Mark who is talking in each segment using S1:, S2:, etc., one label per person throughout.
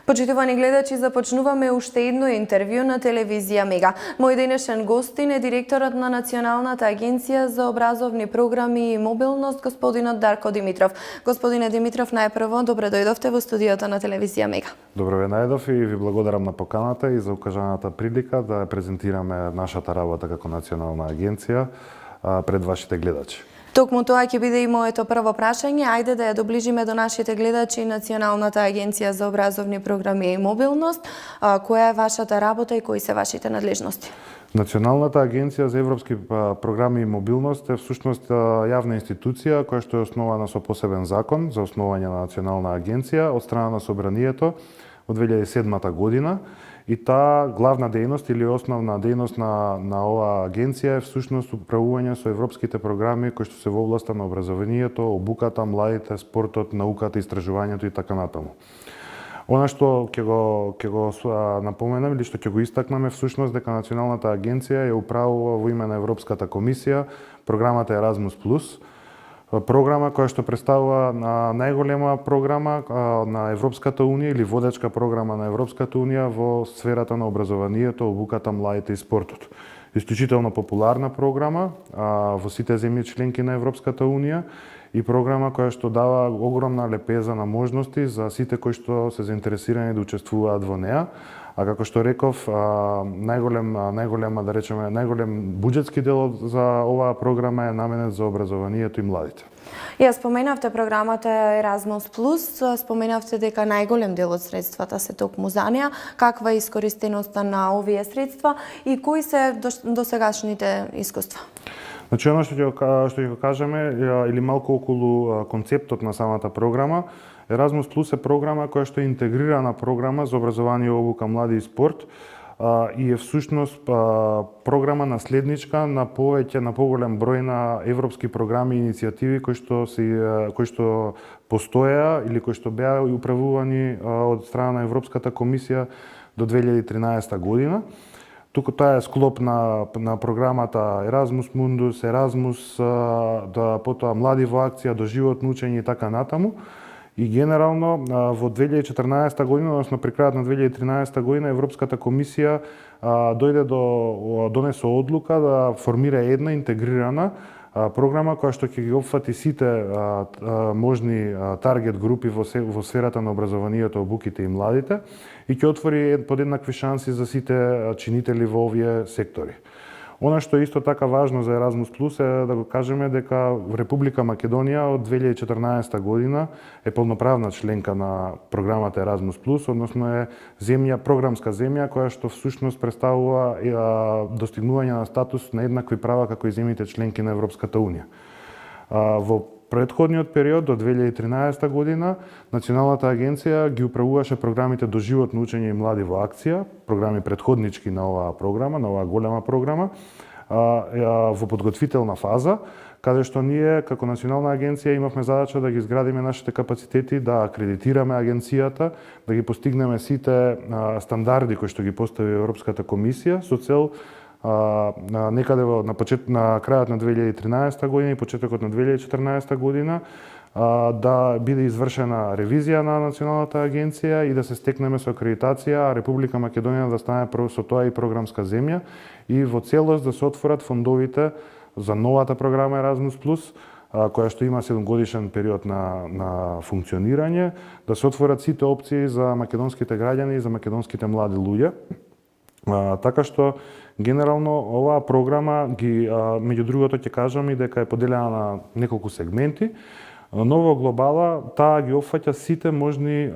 S1: Почитувани гледачи, започнуваме уште едно интервју на телевизија Мега. Мој денешен гостин е директорот на Националната агенција за образовни програми и мобилност, господинот Дарко Димитров. Господине Димитров, најпрво добре дојдовте во студиото на телевизија Мега.
S2: Добро ве најдов и ви благодарам на поканата и за укажаната прилика да презентираме нашата работа како Национална агенција пред вашите гледачи.
S1: Токму тоа ќе биде и моето прво прашање. Ајде да ја доближиме до нашите гледачи Националната агенција за образовни програми и мобилност. Која е вашата работа и кои се вашите надлежности?
S2: Националната агенција за европски програми и мобилност е всушност јавна институција која што е основана со посебен закон за основање на Национална агенција од страна на Собранието од 2007 година. И таа главна дејност или основна дејност на оваа агенција е всушност управување со европските програми кои што се во областа на образованието, обуката, младите, спортот, науката, истражувањето и така натаму. Она што ќе го напоменам или што ќе го истакнеме всушност дека Националната агенција ја управува во име на Европската комисија програмата Еразмус плюс, програма која што представува најголема програма на Европската унија или водечка програма на Европската унија во сферата на образованието, обуката, младите и спортот. Исклучително популарна програма во сите земји членки на Европската унија и програма која што дава огромна лепеза на можности за сите кои што се заинтересирани да учествуваат во неа. А како што реков, најголем буџетски дел за оваа програма е наменет за образованието и младите.
S1: Ја споменавте програмата Еразмус плюс, споменавте дека најголем дел од средствата се токму за неа. Каква е искористеноста на овие средства и кои се досегашните искуства?
S2: Значи, оно што ќе го кажеме или малку околу концептот на самата програма. Еразмус плюс е програма која што е интегрирана програма за образование, обука, млади и спорт и е всушност програма наследничка на поголем број на европски програми и иницијативи кои што постоеа или кои што беа управувани од страна на Европската комисија до 2013 година. Туку таа е склоп на програмата Еразмус Мундус, Еразмус, потоа Млади во акција, доживотно учење и така натаму. И генерално во 2014 година, односно при крајот на 2013 година, Европската комисија донесе одлука да формира една интегрирана програма која што ќе ги опфати сите можни таргет групи во сферата на образованието, обуките и младите и ќе отвори подеднакви шанси за сите чинители во овие сектори. Она што е исто така важно за Еразмус плюс е да го кажеме дека Република Македонија од 2014 година е полноправна членка на програмата Еразмус плюс, односно е програмска земја која што всушност представува достигнување на статус на еднакви права како и земјите членки на Европската унија. Во предходниот период до 2013 година Националната агенција ги управуваше програмите Доживотно учење и Млади во акција, програми предходнички на оваа програма, на оваа голема програма, во подготвителна фаза, каде што ние како Национална агенција имавме задача да ги изградиме нашите капацитети, да акредитираме агенцијата, да ги постигнеме сите стандарди кои што ги постави Европската комисија со цел некаде на крајот на 2013 година и почетокот на 2014 година да биде извршена ревизија на Националната агенција и да се стекнеме со акредитација, а Република Македонија да стане со тоа и програмска земја и во целост да се отворат фондовите за новата програма Еразмус плюс, која што има 7-годишен период на функционирање, да се отворат сите опции за македонските граѓани и за македонските млади луѓе. Така што генерално оваа програма меѓу другото ќе кажам и дека е поделена на неколку сегменти, но во глобала таа ги опфаќа сите можни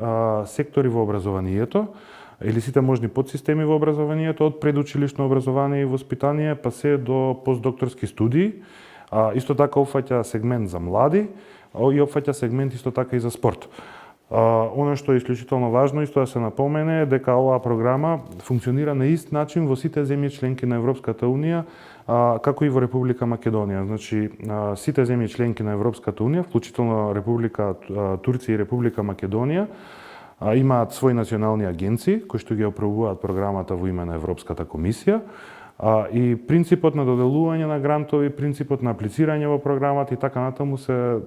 S2: сектори во образованието или сите можни подсистеми во образованието од предучилишно образование и воспитание па се до постдокторски студии. Исто така опфаќа сегмент за млади и опфаќа сегмент исто така и за спорт. Оно што е исклучително важно исто да се напомене е дека оваа програма функционира на ист начин во сите земји членки на Европската унија, како и во Република Македонија. Значи, сите земји членки на Европската унија, вклучително Република Турција и Република Македонија, имаат своји национални агенции кои што ги управуваат програмата во име на Европската комисија. И принципот на доделување на грантови, принципот на аплицирање во програмата и така натаму се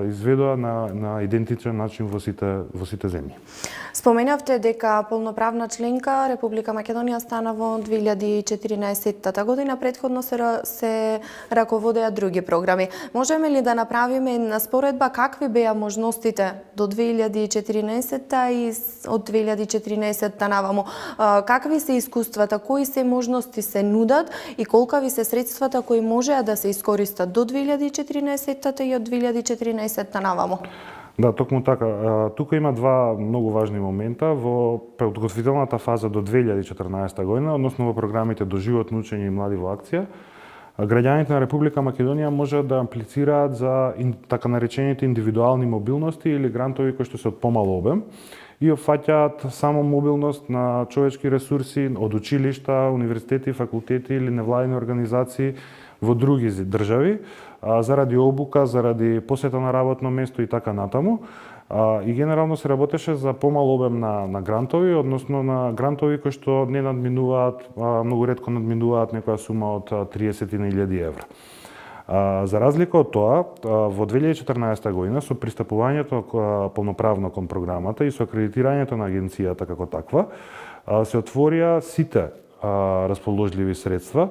S2: изведува на идентичен начин во сите земји.
S1: Споменавте дека полноправна членка Република Македонија стана во 2014 година, претходно се раководеа други програми. Можеме ли да направиме една споредба какви беа можностите до 2014 и од 2014 наваму? Какви се искуствата, кои се можности се нудат и колкави се средствата кои можеа да се искористат до 2014 и од 2014 наваму?
S2: Да, токму така. Тука има два многу важни момента во подготвителната фаза до 2014 година, односно во програмите доживотно учење и млади во акција. Граѓаните на Република Македонија можат да аплицираат за така наречените индивидуални мобилности или грантови кои што се од помал обем и опфаќаат само мобилност на човечки ресурси од училишта, универзитети, факултети или невладини организации во други држави, заради обука, заради посета на работно место и така натаму. И генерално се работеше за помал обем на грантови, односно на грантови кои што не надминуваат, многу ретко надминуваат некоја сума од 30.000 евра. За разлика од тоа, во 2014 година со пристапувањето полноправно кон програмата и со акредитирањето на агенцијата како таква, се отворија сите расположливи средства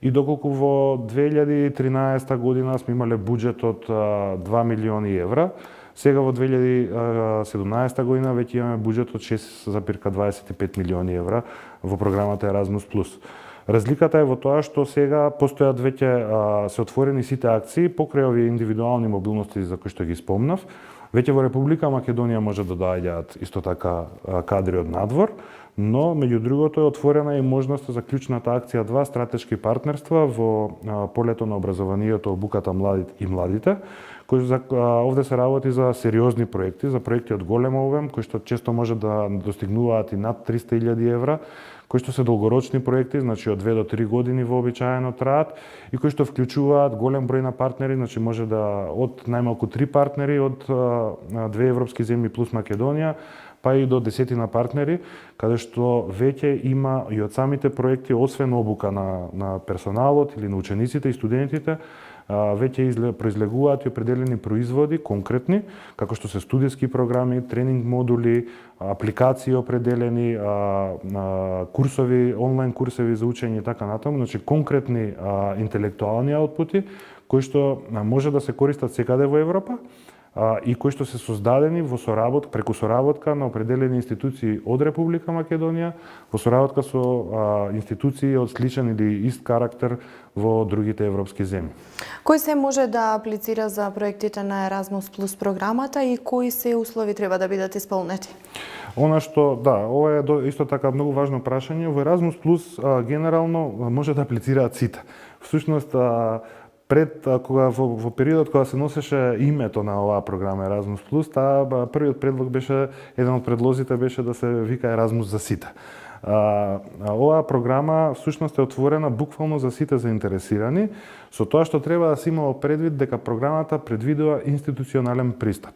S2: и доколку во 2013 година сме имале буџет од 2 милиони евра, сега во 2017 година веќе имаме буџет од 6,25 милиони евра во програмата Erasmus+. Разликата е во тоа што сега постојат веќе се отворени сите акции покрај овие индивидуални мобилности за кои што ги спомнав. Веќе во Република Македонија може да доаѓаат исто така кадри од надвор, но меѓу другото е отворена и можноста за клучната акција 2 стратешки партнерства во полето на образованието, обуката и младите, кои овде се работи за сериозни проекти, за проекти од голем обем, кои што често може да достигнуваат и над 300.000 евра, кои што се долгорочни проекти, значи од 2 до 3 години вообичаено траат и кои што вклучуваат голем број на партнери, значи може да од најмалку 3 партнери од 2 европски земји плюс Македонија, па и до десетина партнери, каде што веќе има и од самите проекти, освен обука на персоналот или на учениците и студентите, веќе произлегуваат и определени производи, конкретни, како што се студиски програми, тренинг модули, апликации определени, курсови, онлайн курсеви за учење и така натаму, значи конкретни интелектуални аутпути, кои што може да се користат секаде во Европа, и кои што се создадени преку соработка на определени институции од Република Македонија, во соработка со институции од сличен или ист карактер во другите европски земји.
S1: Кој се може да аплицира за проектите на Erasmus Plus програмата и кои се услови треба да бидат исполнети?
S2: Она што, да, ова е исто така многу важно прашање. Во Erasmus Plus генерално може да аплицираат сите. Всушност, во периодот кога се носеше името на оваа програма Erasmus+, првиот предлог беше, еден од предлозите беше да се вика Erasmus за сите. Оваа програма всушност е отворена буквално за сите заинтересирани, со тоа што треба да се имало предвид дека програмата предвидува институционален пристап.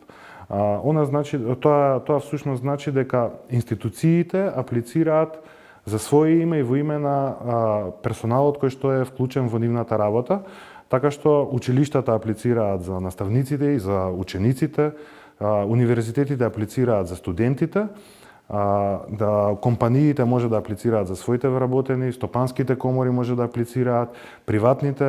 S2: Тоа всушност значи дека институциите аплицираат за своје име и во име на персоналот кој што е вклучен во нивната работа, така што училиштата аплицираат за наставниците и за учениците, универзитетите аплицираат за студентите, да компаниите може да аплицираат за своите вработени, стопанските комори може да аплицираат, приватните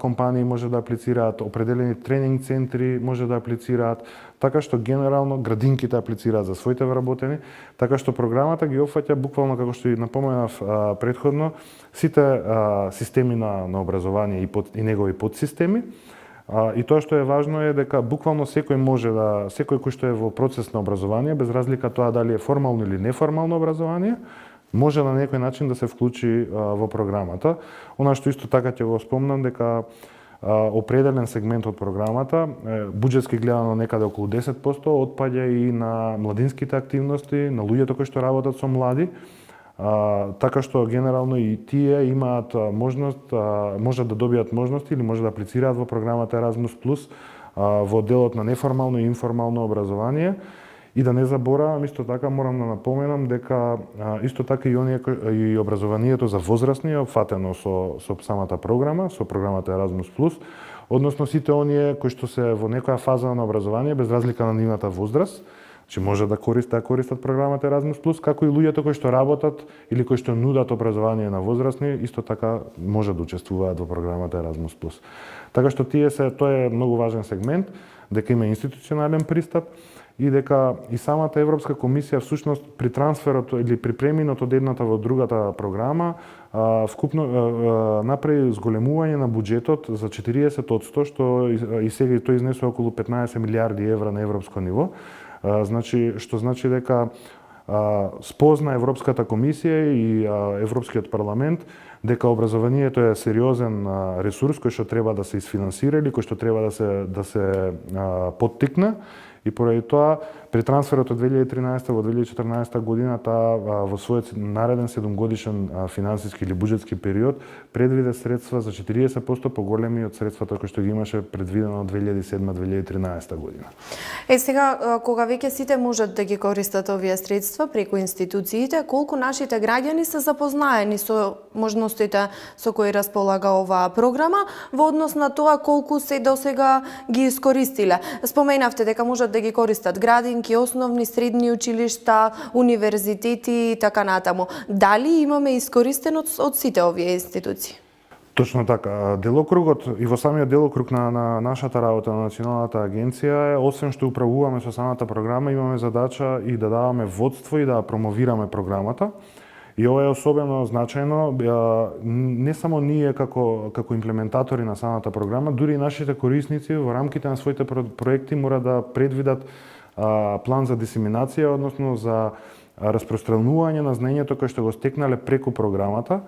S2: компании може да аплицираат, определени тренинг центри може да аплицираат, така што генерално градинките аплицираат за своите вработени, така што програмата ги опфаќа буквално, како што и напоменав претходно, сите системи на образование и негови подсистеми. И тоа што е важно е дека буквално секој кој што е во процес на образование, без разлика тоа дали е формално или неформално образование, може на некој начин да се вклучи во програмата. Она што исто така ќе го спомнам дека определен сегмент од програмата, буџетски гледано некаде околу 10% отпаѓа и на младинските активности, на луѓето кои што работат со млади, така што генерално и тие имаат можност, можат да добијат можности или може да аплицираат во програмата Erasmus Plus во делот на неформално и информално образование. И да не заборавам, исто така морам да напоменам дека исто така и образованието за возрастни е опфатено со самата програма, со програмата Erasmus+, односно сите оние кои што се во некоја фаза на образование без разлика на нивната возраст, че може да користат програмата Erasmus+, како и луѓето кои што работат или кои што нудат образование на возрастни, исто така може да учествуваат во програмата Erasmus+. Така што тоа е многу важен сегмент, дека има институционален пристап и дека и самата Европска комисија всушност при трансферот или при преминот од едната во другата програма вкупно направи зголемување на буџетот за 40%, што и сега тој изнесува околу 15 милиарди евра на европско ниво. Што значи дека спозна Европската комисија и Европскиот парламент дека образованието е сериозен ресурс кој што треба да се исфинансира или кој што треба да се поттикне. И поради тоа, при трансферот од 2013 во 2014 година, таа во својот нареден 7-годишен финансиски или буџетски период предвиде средства за 40% поголеми од средствата кои што ги имаше предвидено од 2007-2013 година.
S1: Сега, кога веќе сите можат да ги користат овие средства преку институциите, колку нашите граѓани се запознаени со можностите со кои располага оваа програма, во однос на тоа колку се досега ги искористиле? Споменавте дека можат да ги користат градинки, основни, средни училишта, универзитети и така натаму. Дали имаме искористено од сите овие институции?
S2: Точно така. Делокругот и во самиот делокруг на нашата работа на Националната агенција е, освен што управуваме со самата програма, имаме задача и да даваме водство и да промовираме програмата. И ова е особено значајно, не само ние како имплементатори на самата програма, дури и нашите корисници во рамките на своите проекти мора да предвидат план за дисеминација, односно за распространување на знаењето кое што го стекнале преку програмата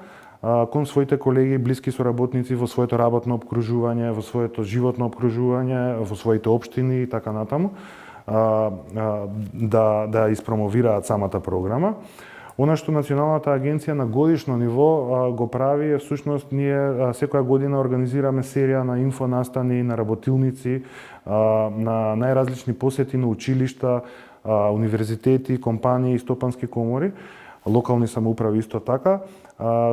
S2: кон своите колеги и блиски соработници во своето работно опкружување, во своето животно опкружување, во своите општини и така натаму, да испромовираат самата програма. Она што Националната агенција на годишно ниво го прави е всушност ние секоја година организираме серија на инфонастани, на работилници, на најразлични посети на училишта, универзитети, компании и стопански комори, локални самоуправи исто така,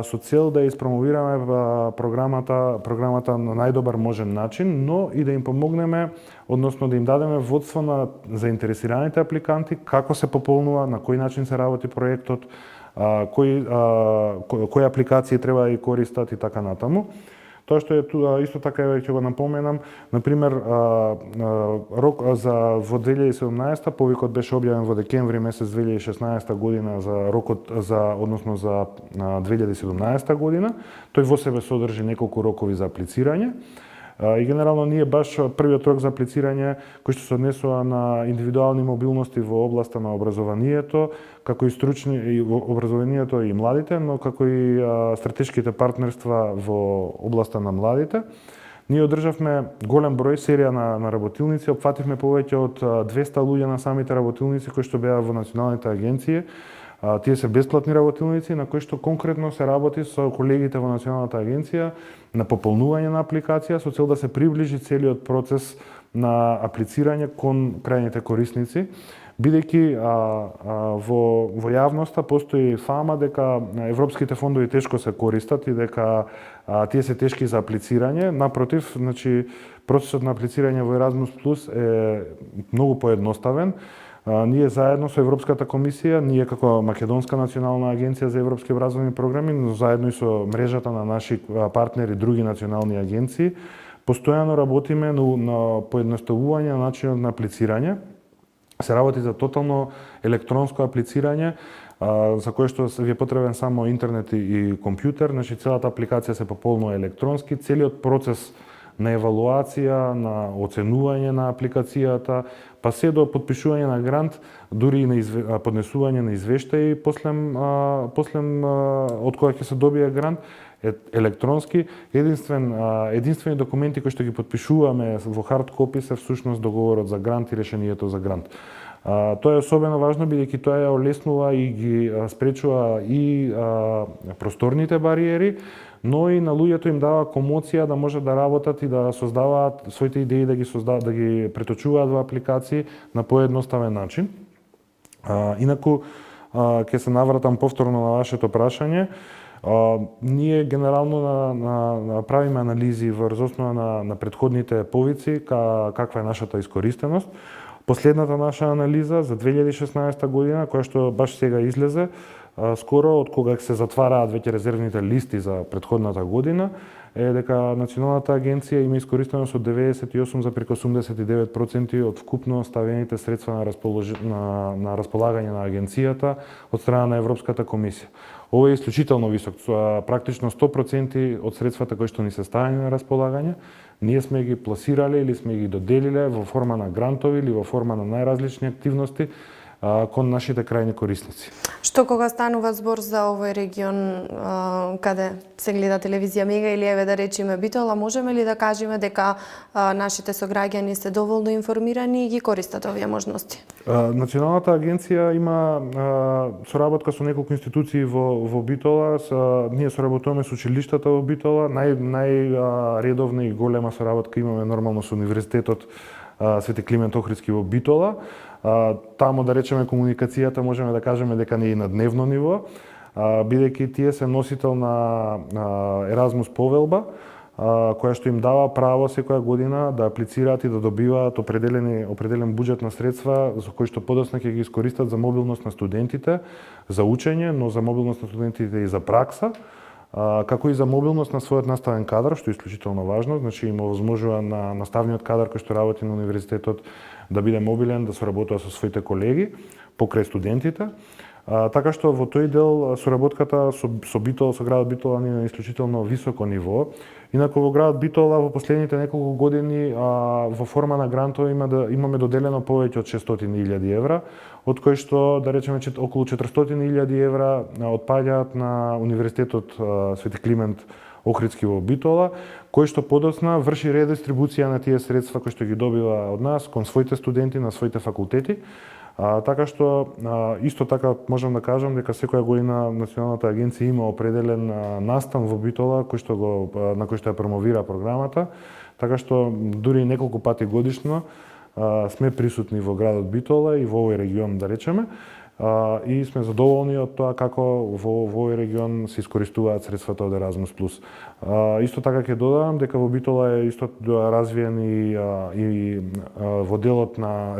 S2: со цел да испромовираме програмата на најдобар можен начин, но и да им помогнеме, односно да им дадеме водство на заинтересираните апликанти, како се пополнува, на кој начин се работи проектот, кои апликации треба да ги користат и така натаму. Тоа што е исто така ќе го напоменам, на пример рок за во 2017 повикот беше објавен во декември месец 2016 година за рокот односно за 2017 година. Тој во себе содржи неколку рокови за аплицирање. И генерално ние баш првиот рок за аплицирање кој што се однесува на индивидуални мобилности во областа на образованието, како и образованието и младите, но како и стратешките партнерства во областа на младите. Ние одржавме голем број серија на работилници, опфативме повеќе од 200 луѓе на самите работилници кои што беа во националните агенции. Тие се бесплатни работилници на кои што конкретно се работи со колегите во Националната агенција на пополнување на апликација со цел да се приближи целиот процес на аплицирање кон крајните корисници, бидејќи во јавноста постои фама дека европските фондови тешко се користат и дека тие се тешки за аплицирање. Напротив, значи процесот на аплицирање во Erasmus+ е многу поедноставен. Ние заедно со Европската комисија, ние како Македонска национална агенција за европски образовни програми, но заедно и со мрежата на наши партнери други национални агенции, постојано работиме на поедноставување на начинот на аплицирање. Се работи за тотално електронско аплицирање, за кое што ви е потребен само интернет и компјутер, значи целата апликација се пополнува електронски, целиот процес на евалуација, на оценување на апликацијата, па се до подпишување на грант, дури и на поднесување на извештаи после од кога ќе се добие грант, електронски. Единствени документи кои што ги подпишуваме во хард копи се всушност договорот за грант и решението за грант. Тоа е особено важно бидејќи тоа ја олеснува и ги спречува и просторните бариери, но и на луѓето им дава комоција да можат да работат и да создаваат своите идеи, да ги преточуваат во апликации на поедноставен начин. Инаку, ќе се навратам повторно на вашето прашање. Ние генерално правиме анализи врз основа на претходните повици, каква е нашата искористеност. Последната наша анализа за 2016 година, која што баш сега излезе, скоро од кога се затвараат веќе резервните листи за претходната година, е дека Националната агенција има искористеност од 98,89% од вкупно ставените средства на располагање на агенцијата од страна на Европската комисија. Ова е исклучително висок, практично 100% од средствата кои што ни се ставени на располагање, ние сме ги пласирале или сме ги доделиле во форма на грантови или во форма на најразлични активности кон нашите крајни корисници.
S1: Што кога станува збор за овој регион каде се гледа телевизија Мега или еве да речеме Битола, можеме ли да кажеме дека нашите сограѓани се доволно информирани и ги користат овие можности?
S2: Националната агенција има соработка со неколку институции во Битола. Ние соработуваме со училиштата во Битола. Најредовна и голема соработка имаме нормално со Универзитетот Свети Климент Охридски во Битола. Таму, да речеме, комуникацијата можеме да кажеме дека не е на дневно ниво, бидејќи тие се носител на Еразмус повелба, која што им дава право секоја година да аплицираат и да добиваат определен буџет на средства за кои што подоцна ќе ги искористат за мобилност на студентите, за учење, но за мобилност на студентите и за пракса, како и за мобилност на својот наставен кадар, што е исклучително важно, значи им овозможува на наставниот кадар кој што работи на универзитетот да биде мобилен, да соработува со своите колеги покрај студентите. Така што во тој дел соработката со Битола, со градот Битола е на исклучително високо ниво. Инаку во градот Битола во последните неколку години во форма на грантови имаме доделено повеќе од 600.000 евра, од кои што, да речеме, околу 400.000 евра отпаѓаат на Универзитетот Свети Климент Охридски во Битола, кој што подоцна врши редистрибуција на тие средства кои што ги добива од нас кон своите студенти на своите факултети. Така што исто така можам да кажам дека секоја година Националната агенција има определен настан во Битола на кој што ја промовира програмата, така што дури неколку пати годишно сме присутни во градот Битола и во овој регион, да речеме, и сме задоволни од тоа како во овој регион се искористуваат средствата од Еразмус плюс. Исто така ќе додадам дека во Битола е исто развиен и во делот на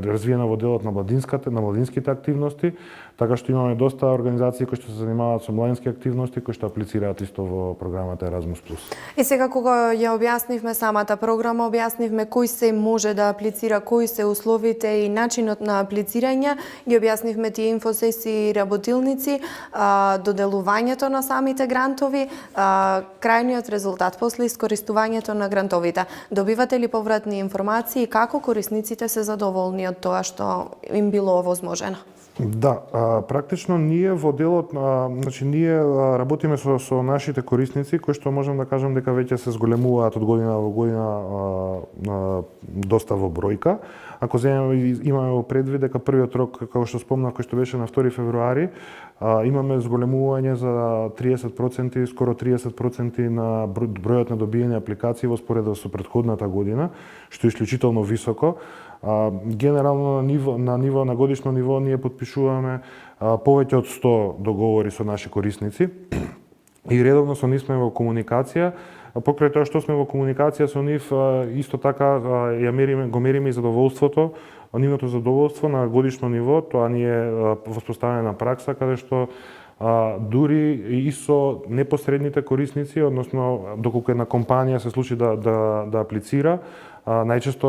S2: младинските активности, така што имаме доста организации кои што се занимаваат со младински активности, кои што аплицираат исто во програмата Еразмус плюс.
S1: И сега кога ја објаснивме самата програма, објаснивме кој се може да аплицира, кои се условите и начинот на аплицирање, ги објаснивме тие инфосесии и работилници, доделувањето на самите грантови, крајниот резултат после искористувањето на грантовите. Добивате ли повратни информации и како корисниците се задоволни од тоа што им било овозможено?
S2: Да, практично ние во делот, значи ние работиме со нашите корисници кои што можам да кажам дека веќе се зголемуваат од година во година доста во бројка. Ако имаме во предвид дека првиот рок, како што спомнав, кој што беше на 2 февруари, имаме зголемување за 30%, скоро 30% на бројот на добиени апликации во споредба со претходната година, што е исклучително високо. Генерално на годишно ниво ние подпишуваме повеќе од 100 договори со наши корисници и редовно со нив сме во комуникација. Покрај тоа што сме во комуникација со нив, исто така го мериме и задоволството, нивното задоволство на годишно ниво, тоа ни е воспоставена пракса каде што дури и со непосредните корисници, односно доколку една компанија се случи да аплицира, најчесто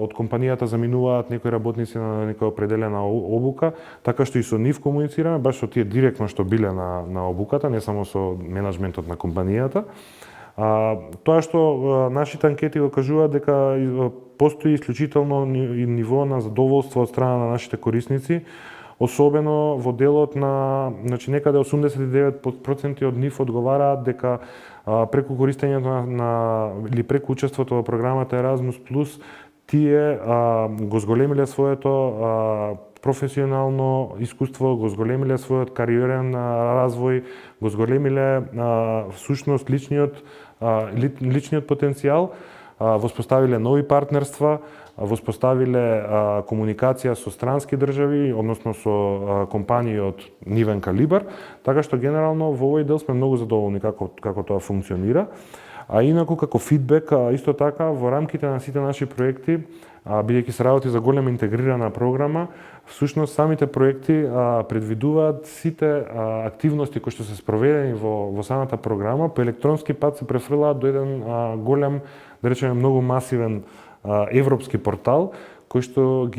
S2: од компанијата заминуваат некои работници на некоја определена обука, така што и со нив комуницираме, баш со тие директно што биле на обуката, не само со менаџментот на компанијата. Тоа што нашите анкети го кажуваат дека постои исклучително ниво на задоволство од страна на нашите корисници, особено во делот на, значи некаде 89% од нив одговараат дека преку користењето или преку учеството во програмата Еразмус плюс тие го зголемиле своето професионално искуство, го зголемиле својот кариерен развој, го зголемиле всушност личниот потенцијал, воспоставиле нови партнерства, воспоставиле комуникација со странски држави, односно со компании од нивен калибар, така што генерално во овој дел сме многу задоволни како тоа функционира. А инаку како фидбек, исто така во рамките на сите наши проекти, бидејќи се работи за голема интегрирана програма, всушност самите проекти предвидуваат сите активности кои што се спроведени во самата програма по електронски пат се префрлаат до еден голем, да речеме многу масивен европски портал кој што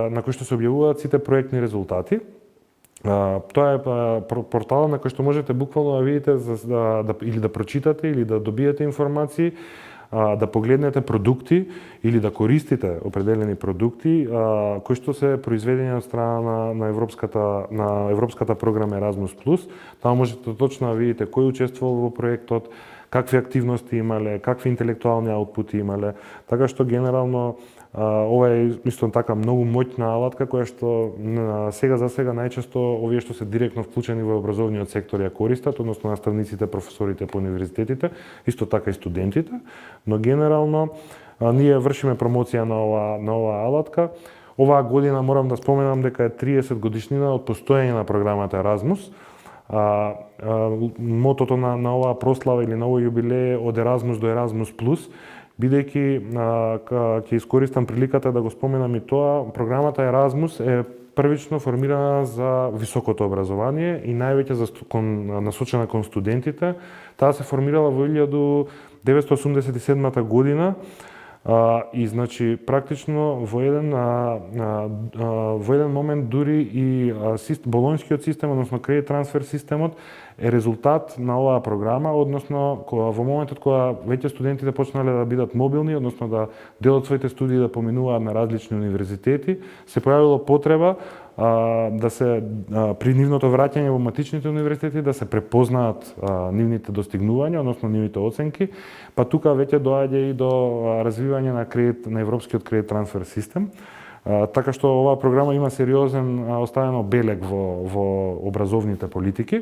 S2: на кој што се објавуваат сите проектни резултати. Тоа е портал на кој што можете буквално да видите или да прочитате или да добиете информации, да погледнете продукти или да користите определени продукти кои што се произведени од страна на европската програма Erasmus+. Таа можете точно да видите кој учествувал во проектот, какви активности имале, какви интелектуални аутпути имале, така што генерално ова е исто така многу моќна алатка која што сега за сега најчесто овие што се директно вклучени во образовниот сектор ја користат, односно наставниците, професорите по универзитетите, исто така и студентите, но генерално ние вршиме промоција на оваа алатка. Оваа година морам да споменам дека е 30 годишнина од постоење на програмата Erasmus. Мотото на оваа прослава или на овој јубилеј од Erasmus до Erasmus+, бидејќи ќе искористам приликата да го споменам и тоа, програмата Erasmus е првично формирана за високото образование и највеќе насочена кон студентите. Таа се формирала во 1987 година и значи практично во еден момент дури и болонскиот систем, односно кредит трансфер системот е резултат на оваа програма, односно во моментот кога веќе студентите почнале да бидат мобилни, односно да дел од своите студии да поминуваат на различни универзитети, се појавила потреба да се при нивното враќање во матичните универзитети да се препознаат нивните достигнувања, односно нивните оценки, па тука веќе доаѓа и до развивање на европскиот кредит трансфер систем. Така што оваа програма има сериозен оставено белег во образовните политики.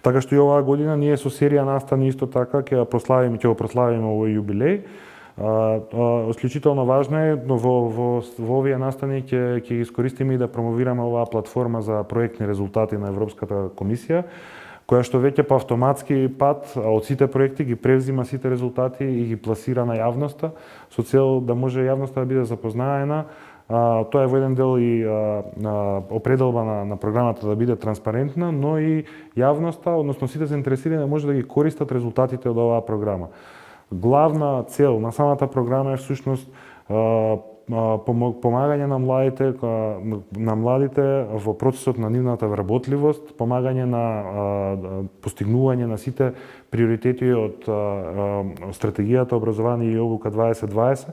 S2: Така што и оваа година ние со серија настани исто така ќе го прославиме овој јубилеј. Исклучително важно е во овие настани ќе искористиме и да промовираме оваа платформа за проектни резултати на Европската комисија, која што веќе по автоматски пат од сите проекти ги превзима сите резултати и ги пласира на јавноста со цел да може јавноста да биде запознаена. Тоа е во еден дел и определба на програмата да биде транспарентна, но и јавноста, односно сите заинтересирани може да ги користат резултатите од оваа програма. Главна цел на самата програма е всушност помагање на младите во процесот на нивната вработливост, помагање на постигнување на сите приоритети од стратегијата образование и обука 2020,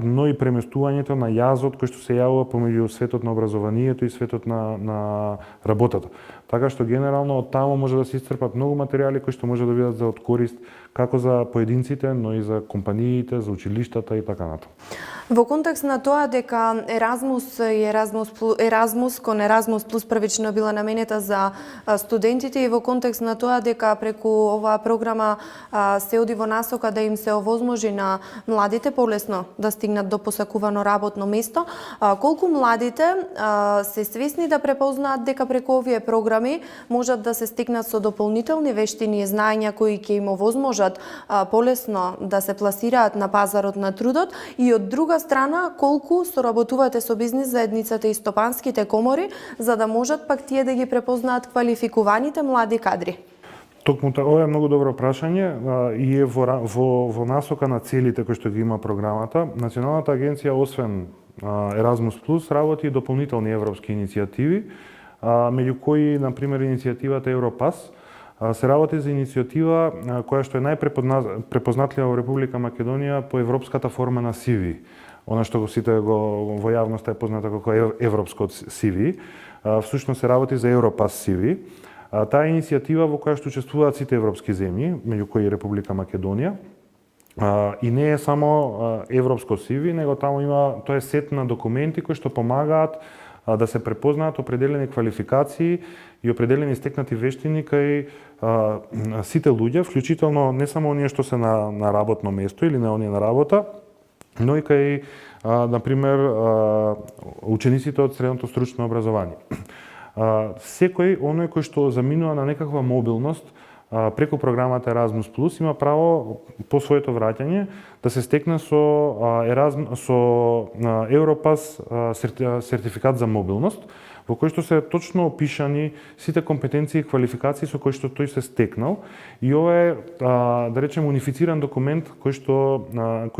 S2: но и преместувањето на јазот кој што се јавува помеѓу светот на образованието и светот на работата. Така што генерално од таму може да се исцрпат многу материјали кои што може да бидат за од корист како за поединците, но и за компаниите, за училиштата и така натаму.
S1: Во контекст на тоа дека Erasmus кон Erasmus+ првично била наменета за студентите и во контекст на тоа дека преку оваа програма се оди во насока да им се овозможи на младите полесно да стигнат до посакувано работно место, колку младите се свесни да препознаат дека преку овие програми можат да се стекнат со дополнителни вештини и знаења кои ќе им овозможат полесно да се пласираат на пазарот на трудот, и од друга страна колку соработувате со бизнис заедницата и стопанските комори за да можат пак тие да ги препознаат квалификуваните млади кадри?
S2: Токму ова е многу добро прашање и е во насока на целите кои што ги има програмата. Националната агенција освен Erasmus+ работи и дополнителни европски иницијативи, меѓу кои на пример иницијативата Европас. Се работи за иницијатива која што е најпрепознатлива во Република Македонија по европската форма на CV. Она што сите во јавноста е познато како европско CV. Всушност се работи за Европас CV. Таа иницијатива во која што учествуваат сите европски земји, меѓу кои Република Македонија. И не е само европско CV, него таму тоа е сет на документи кои што помагаат да се препознаат определени квалификации и определени стекнати вештини кај сите луѓе, вклучително не само оние што се на работно место или на оние на работа, но и кај например учениците од средното стручно образование. Секој оној кој што заминува на некаква мобилност преку програмата Erasmus Plus има право по своето враќање да се стекне со Европас сертификат за мобилност, во кој што се точно опишани сите компетенции и квалификации со кои што тој се стекнал, и ова е да речем унифициран документ кој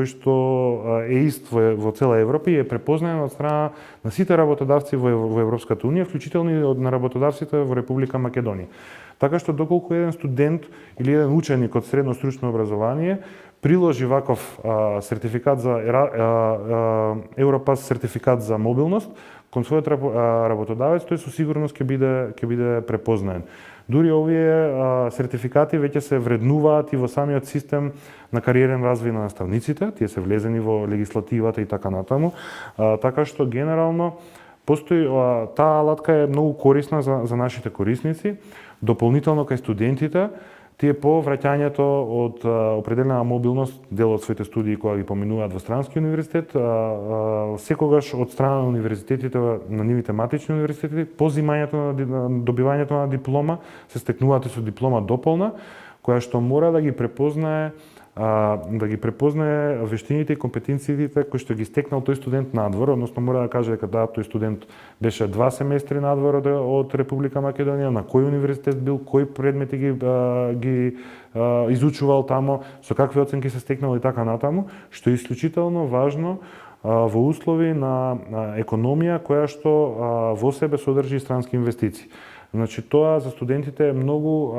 S2: што е ист во цела Европа и е препознаен од страна на сите работодавци во Европската унија, вклучително и на работодавците во Република Македонија. Така што доколку еден студент или еден ученик од средно стручно образование приложи ваков сертификат за Европас сертификат за мобилност кон својот работодавец, тој со сигурност ќе биде препознаен. Дури овие сертификати веќе се вреднуваат и во самиот систем на кариерен развој на наставниците, тие се влезени во легислативата и така натаму, така што генерално постои таа алатка е многу корисна за нашите корисници, дополнително кај студентите. Тие по враќањето од определена мобилност, дел од своите студии кога ги поминуваат во странски универзитет, секогаш од страна на универзитетите, на нивните матични универзитети, по добивањето на диплома, се стекнуваат со диплома дополна, која што мора да ги препознае вештините и компетенциите кои што ги стекнал тој студент надвор, односно мора да каже дека тој студент беше 2 семестри надвор од Република Македонија, на кој универзитет бил, кои предмети ги изучувал тамо, со какви оценки се стекнал и така натаму, што е исклучително важно во услови на економија која што во себе содржи странски инвестиции. Значи, тоа за студентите е многу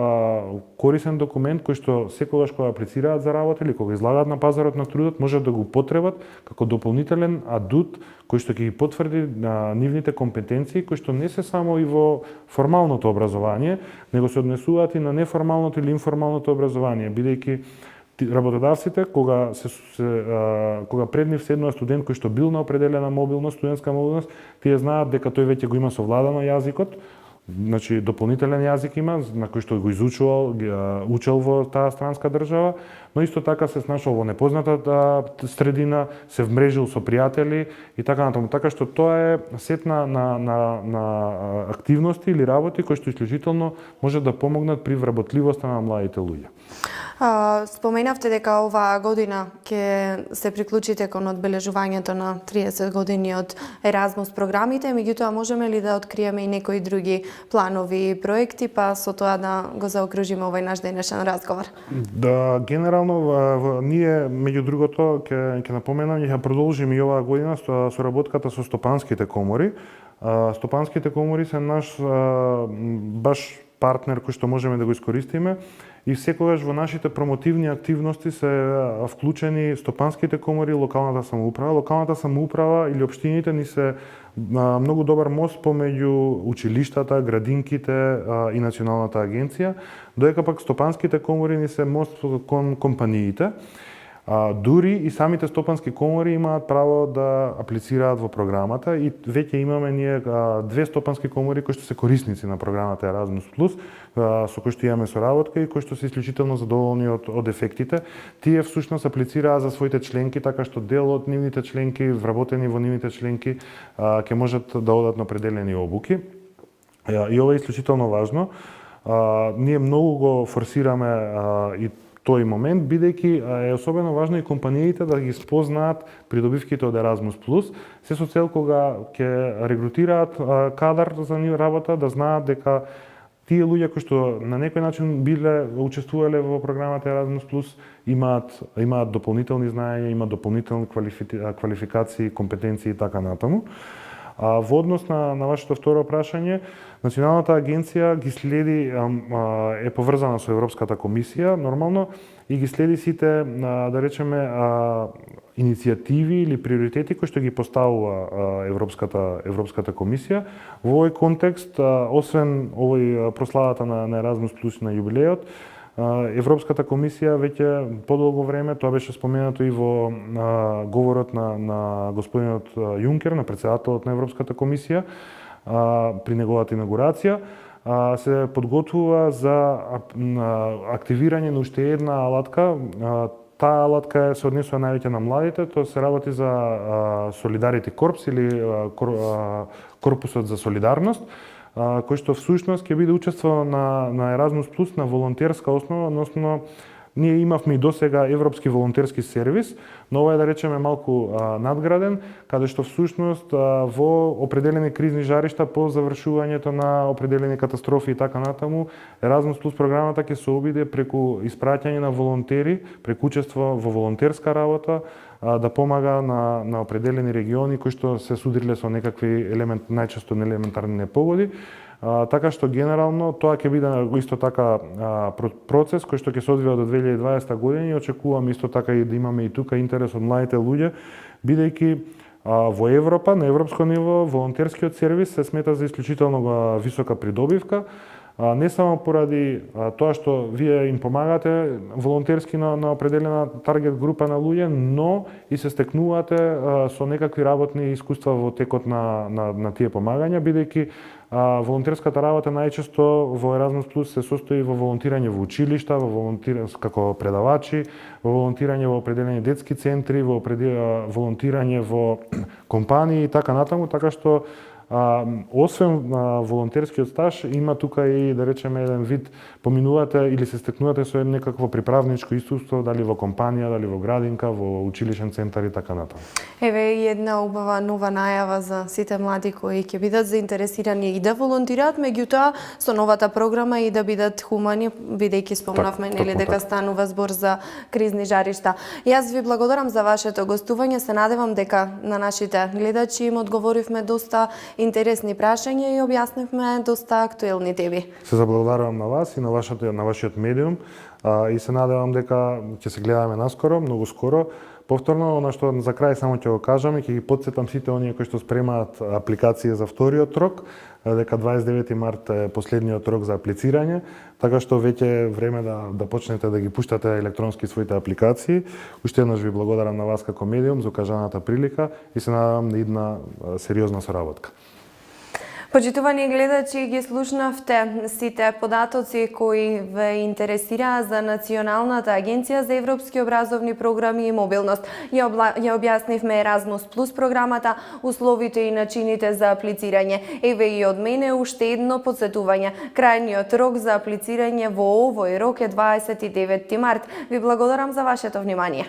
S2: корисен документ кој што секогаш кога аплицираат за работа или кога излагаат на пазарот на трудот, можат да го потребат како дополнителен адут кој што ќе ги потврди нивните компетенции, кои што не се само и во формалното образование, него се однесуваат и на неформалното или информалното образование, бидејќи работодавците кога пред нив седнува студент кој што бил на определена мобилност, студентска мобилност, тие знаат дека тој веќе го има совладано јазикот. Значи, дополнителен јазик има, на кој што го изучувал, учел во таа странска држава, но исто така се snašao во непозната средина, се вмрежил со пријатели и така натаму. Така што тоа е сет на активности или работи кои што исклучително може да помогнат при вработливоста на младите луѓе.
S1: Споменавте дека оваа година ќе се приклучите кон одбележувањето на 30 години од Erasmus програмите, меѓутоа можеме ли да откриеме и некои други планови и проекти, па со тоа да го заокружиме овој наш денешен разговор?
S2: Да, генерално ние меѓу другото ќе напоменам, ќе продолжиме и оваа година соработката со стопанските комори. Стопанските комори се наш баш партнер кој што можеме да го искористиме и секогаш во нашите промотивни активности се вклучени стопанските комори и локалната самоуправа. Локалната самоуправа или општините ни се многу добар мост помеѓу училиштата, градинките и Националната агенција, додека пак стопанските комори ни се мост кон компаниите. Дури и самите стопански комори имаат право да аплицираат во програмата и веќе имаме ние 2 стопански комори кои што се корисници на програмата Erasmus Plus, со кои што имаме соработка и кои што се исклучително задоволни од ефектите. Тие всушност аплицираат за своите членки, така што дел од нивните членки, вработени во нивните членки, ќе можат да одат на определени обуки. И ова е исклучително важно. Ние многу го форсираме и тој момент, бидејќи е особено важно и компаниите да ги спознаат придобивките од Erasmus Plus, се со цел кога ќе регрутираат кадар за нив работа, да знаат дека тие луѓе кои што на некој начин биле учествувале во програмата Erasmus Plus имаат дополнителни знаења, имаат дополнителни квалификации, компетенции и така натаму. Во однос на вашето второ прашање, Националната агенција ги следи, е поврзана со Европската комисија, нормално, и ги следи сите, да речеме, иницијативи или приоритети кои што ги поставува Европската комисија. Во овој контекст, освен овој прославата на Erasmus Plus на јубилеот, Европската комисија веќе подолго време, тоа беше споменато и во говорот на господинот Јункер, на председателот на Европската комисија, при неговата инаугурација, се подготвува за активирање на уште една алатка. Таа алатка се однесува највеќе на младите, тоа се работи за Solidarity Corps или Корпусот за солидарност, кој што всушност ќе биде учествувал на Erasmus Plus на волонтерска основа, односно ние имавме и досега Европски волонтерски сервис, но ова е, да речеме, малку надграден, каде што всушност во определени кризни жаришта по завршувањето на определени катастрофи и така натаму, Erasmus Plus програмата ќе се обиде преку испраќање на волонтери, преку учество во волонтерска работа, да помага на определени региони кои што се судриле со некакви најчесто елементарни непогоди. Така што генерално тоа ќе биде исто така процес кој што ќе се одвива до 2020 година и очекувам исто така и да имаме и тука интерес од младите луѓе, бидејќи во Европа, на европско ниво, волонтерскиот сервис се смета за исклучително висока придобивка, не само поради тоа што вие им помагате волонтерски на определена таргет група на луѓе, но и се стекнувате со некакви работни искуства во текот на тие помагања, бидејќи волонтерската работа најчесто во Erasmus Plus се состои во волонтирање во училишта, во волонтирање како предавачи, во волонтирање во определени детски центри, во волонтирање во компании и така натаму, така што освен волонтерскиот стаж, има тука и, да речеме, еден вид поминувате или се стекнувате со некакво приправничко искуство, дали во компанија, дали во градинка, во училишен центар и така натаму.
S1: Еве и една убава нова најава за сите млади кои ќе бидат заинтересирани и да волонтираат, меѓутоа со новата програма и да бидат хумани, бидејќи спомнавме нели дека станува збор за кризни жаришта. Јас ви благодарам за вашето гостување, се надевам дека на нашите гледачи им одговоривме доста интересни прашања и објаснивме доста актуелни теми.
S2: Се заблагодарувам на вас и на вашиот медиум и се надевам дека ќе се гледаме наскоро, многу скоро. Повторно, она што за крај само ќе го кажам и ќе ги потсетам сите оние кои што спремаат апликација за вториот рок, дека 29 март е последниот рок за аплицирање, така што веќе е време да почнете да ги пуштате електронски своите апликации. Уште еднаш ви благодарам на вас како медиум за укажаната прилика и се надевам на идна сериозна соработка.
S1: Почитувани гледачи, ги слушнавте сите податоци кои ве интересираа за Националната агенција за европски образовни програми и мобилност. Ја објаснивме Erasmus Plus програмата, условите и начините за аплицирање. Еве и од мене уште едно подсетување. Крајниот рок за аплицирање во овој рок е 29 март. Ви благодарам за вашето внимание.